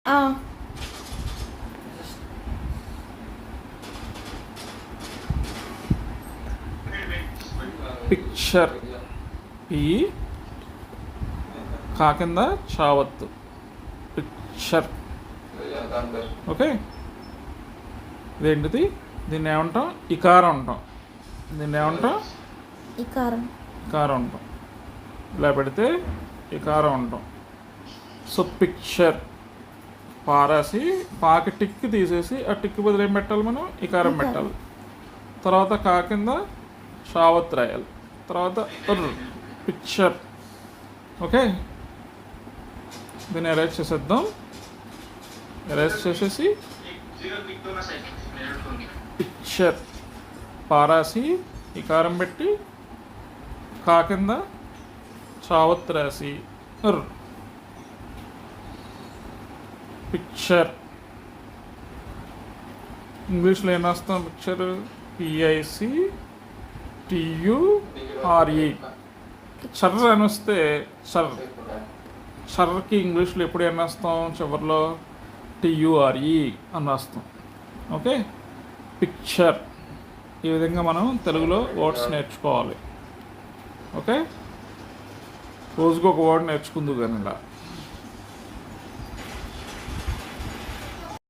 ఆ! పిక్చర్ ఈ కా కింద చావత్తు పిక్చర్. ఓకే, ఇదేంటిది? దీన్ని ఏమంటాం? ఇకారం అంటాం. దీన్ని ఏమంటాం? ఇకారం. ఇకారం అంటాం. ఇలా పెడితే ఇకారం అంటాం. సో పిక్చర్ పారాసి పాకి టిక్ తీసేసి ఆ టిక్ బదులు ఏం పెట్టాలి? మనం ఇకారం పెట్టాలి. తర్వాత కా కింద షావత్ రాయాలి. తర్వాత పిక్చర్. ఓకే, దీన్ని అరేంజ్ చేసేద్దాం. అరేంజ్ చేసేసి పిక్చర్ పారాసి ఇకారం పెట్టి కా కింద షావత్ రాసి పిక్చర్. ఇంగ్లీష్లో ఏం రాస్తాం? Picture PICTURE. చర్ర అని వస్తే చర్రకి ఇంగ్లీష్లో ఎప్పుడు ఏం రాస్తాం? చివరిలో TURE అని రాస్తాం. Okay, picture. ఈ విధంగా మనం తెలుగులో వర్డ్స్ నేర్చుకోవాలి. ఓకే, రోజుకు ఒక వర్డ్ నేర్చుకుందు కానీ ఇలా.